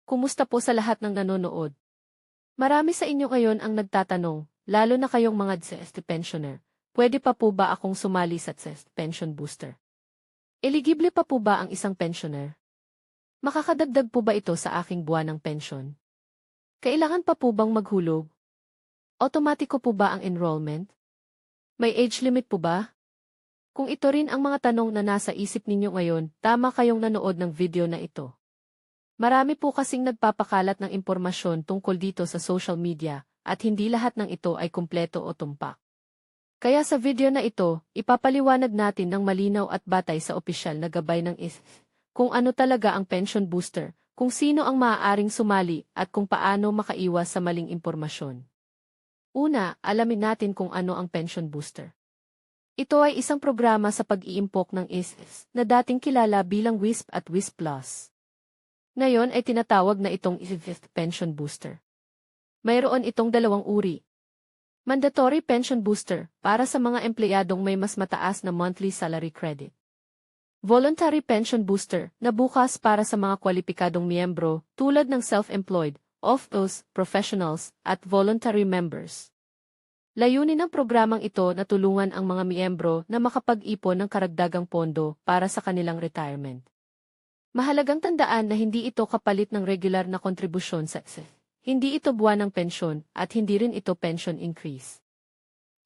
Kumusta po sa lahat ng nanonood? Marami sa inyo ngayon ang nagtatanong, lalo na kayong mga ZST pensioner, pwede pa po ba akong sumali sa ZST Pension Booster? Eligible pa po ba ang isang pensioner? Makakadagdag po ba ito sa aking buwanang pensyon? Kailangan pa po bang maghulog? Automatiko po ba ang enrollment? May age limit po ba? Kung ito rin ang mga tanong na nasa isip ninyo ngayon, tama kayong nanood ng video na ito. Marami po kasing nagpapakalat ng impormasyon tungkol dito sa social media, at hindi lahat ng ito ay kumpleto o tumpak. Kaya sa video na ito, ipapaliwanag natin ng malinaw at batay sa opisyal na gabay ng kung ano talaga ang pension booster, kung sino ang maaaring sumali, at kung paano makaiwas sa maling impormasyon. Una, alamin natin kung ano ang pension booster. Ito ay isang programa sa pag-iimpok ng na dating kilala bilang WISP at WISP Plus. Ngayon ay tinatawag na itong pension booster. Mayroon itong dalawang uri. Mandatory pension booster, para sa mga empleyadong may mas mataas na monthly salary credit. Voluntary pension booster, na bukas para sa mga kwalipikadong miyembro, tulad ng self-employed, OFOs, professionals, at voluntary members. Layunin ng programang ito na tulungan ang mga miyembro na makapag-ipon ng karagdagang pondo para sa kanilang retirement. Mahalagang tandaan na hindi ito kapalit ng regular na kontribusyon sa Hindi ito buwanang pensyon, at hindi rin ito pension increase.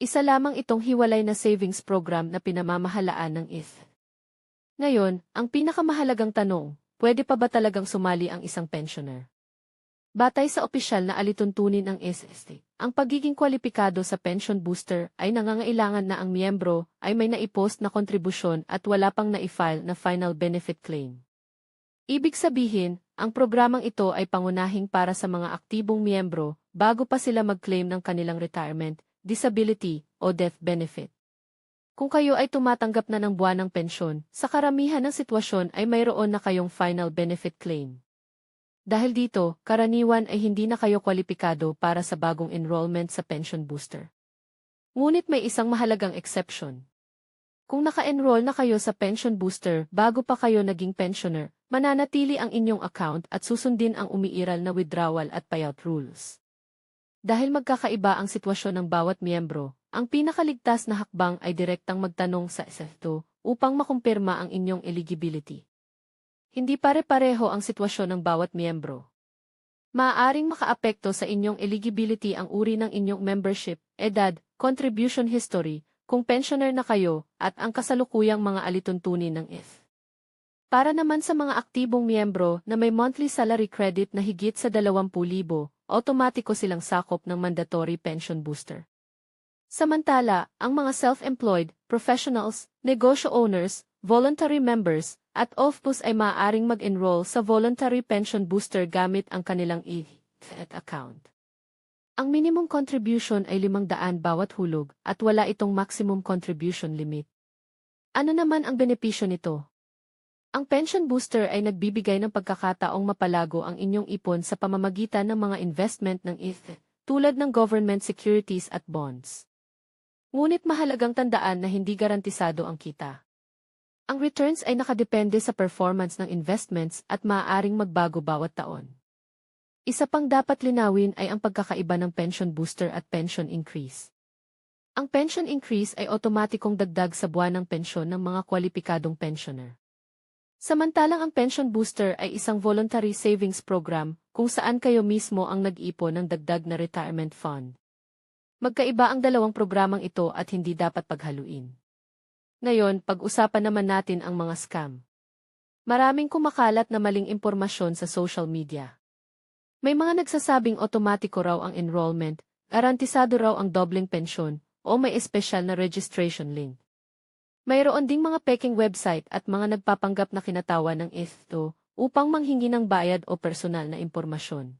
Isa lamang itong hiwalay na savings program na pinamamahalaan ng Ngayon, ang pinakamahalagang tanong, pwede pa ba talagang sumali ang isang pensioner? Batay sa opisyal na alituntunin ng ang pagiging kwalipikado sa pension booster ay nangangailangan na ang miyembro ay may naipost na kontribusyon at wala pang na-file na final benefit claim. Ibig sabihin, ang programang ito ay pangunahing para sa mga aktibong miyembro bago pa sila mag-claim ng kanilang retirement, disability, o death benefit. Kung kayo ay tumatanggap na ng buwanang pensyon, sa karamihan ng sitwasyon ay mayroon na kayong final benefit claim. Dahil dito, karaniwan ay hindi na kayo kwalipikado para sa bagong enrollment sa pension booster. Ngunit may isang mahalagang exception. Kung naka-enroll na kayo sa pension booster bago pa kayo naging pensioner, mananatili ang inyong account at susundin ang umiiral na withdrawal at payout rules. Dahil magkakaiba ang sitwasyon ng bawat miyembro, ang pinakaligtas na hakbang ay direktang magtanong sa upang makumpirma ang inyong eligibility. Hindi pare-pareho ang sitwasyon ng bawat miyembro. Maaaring makaapekto sa inyong eligibility ang uri ng inyong membership, edad, contribution history, kung pensioner na kayo, at ang kasalukuyang mga alituntunin ng Para naman sa mga aktibong miyembro na may monthly salary credit na higit sa 20,000, automatiko silang sakop ng mandatory pension booster. Samantala, ang mga self-employed, professionals, negosyo owners, voluntary members, at OFPUs ay maaaring mag-enroll sa voluntary pension booster gamit ang kanilang account. Ang minimum contribution ay 500 bawat hulog at wala itong maximum contribution limit. Ano naman ang benepisyo nito? Ang pension booster ay nagbibigay ng pagkakataong mapalago ang inyong ipon sa pamamagitan ng mga investment ng tulad ng government securities at bonds. Ngunit mahalagang tandaan na hindi garantisado ang kita. Ang returns ay nakadepende sa performance ng investments at maaaring magbago bawat taon. Isa pang dapat linawin ay ang pagkakaiba ng pension booster at pension increase. Ang pension increase ay otomatikong dagdag sa buwanang pensyon ng mga kwalipikadong pensioner. Samantalang ang pension booster ay isang voluntary savings program kung saan kayo mismo ang nag-ipon ng dagdag na retirement fund. Magkaiba ang dalawang programang ito at hindi dapat paghaluin. Ngayon, pag-usapan naman natin ang mga scam. Maraming kumakalat na maling impormasyon sa social media. May mga nagsasabing otomatiko raw ang enrollment, garantisado raw ang dobleng pensyon, o may espesyal na registration link. Mayroon ding mga peking website at mga nagpapanggap na kinatawan ng upang manghingi ng bayad o personal na impormasyon.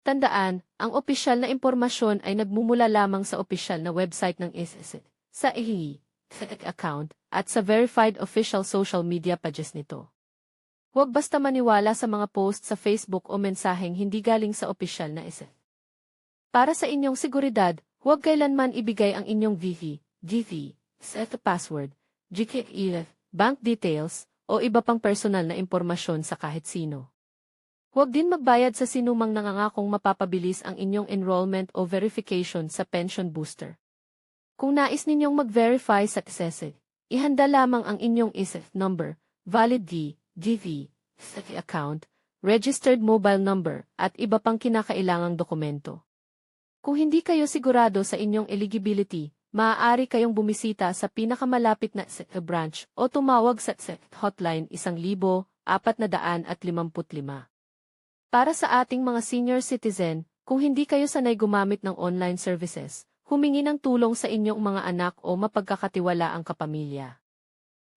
Tandaan, ang opisyal na impormasyon ay nagmumula lamang sa opisyal na website ng sa account, at sa verified official social media pages nito. Huwag basta maniwala sa mga post sa Facebook o mensaheng hindi galing sa opisyal na Para sa inyong seguridad, huwag kailanman ibigay ang inyong password, GKE, bank details, o iba pang personal na impormasyon sa kahit sino. Huwag din magbayad sa sinumang nangangakong mapapabilis ang inyong enrollment o verification sa pension booster. Kung nais ninyong mag-verify sa SSE, ihanda lamang ang inyong ISF number, valid DV, SSE account, registered mobile number, at iba pang kinakailangang dokumento. Kung hindi kayo sigurado sa inyong eligibility, maaari kayong bumisita sa pinakamalapit na SSE branch o tumawag sa SSE hotline 1,455. Para sa ating mga senior citizen, kung hindi kayo sanay gumamit ng online services, humingi ng tulong sa inyong mga anak o mapagkakatiwalaang kapamilya.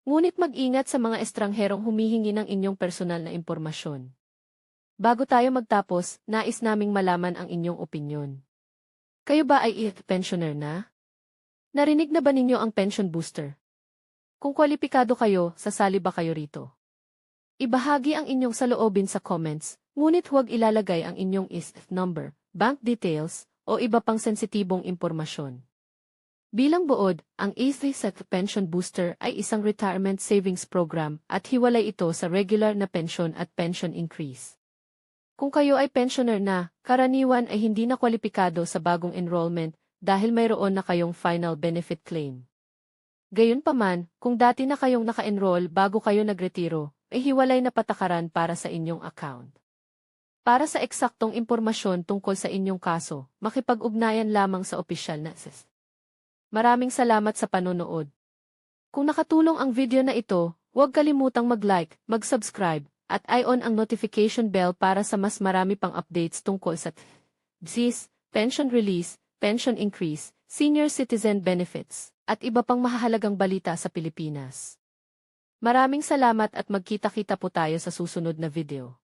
Ngunit mag-ingat sa mga estrangherong humihingi ng inyong personal na impormasyon. Bago tayo magtapos, nais naming malaman ang inyong opinyon. Kayo ba ay pensioner na? Narinig na ba ninyo ang pension booster? Kung kwalipikado kayo, sasali ba kayo rito? Ibahagi ang inyong saloobin sa comments, ngunit huwag ilalagay ang inyong ISF number, bank details, o iba pang sensitibong impormasyon. Bilang buod, ang ISF Pension Booster ay isang retirement savings program at hiwalay ito sa regular na pensyon at pension increase. Kung kayo ay pensioner na, karaniwan ay hindi na kwalipikado sa bagong enrollment dahil mayroon na kayong final benefit claim. Gayunpaman, kung dati na kayong naka-enroll bago kayo nagretiro, ay hiwalay na patakaran para sa inyong account. Para sa eksaktong impormasyon tungkol sa inyong kaso, makipag-ugnayan lamang sa opisyal na SSE. Maraming salamat sa panonood. Kung nakatulong ang video na ito, huwag kalimutang mag-like, mag-subscribe, at i-on ang notification bell para sa mas marami pang updates tungkol sa SSE, pension release, pension increase, senior citizen benefits, at iba pang mahahalagang balita sa Pilipinas. Maraming salamat at magkita-kita po tayo sa susunod na video.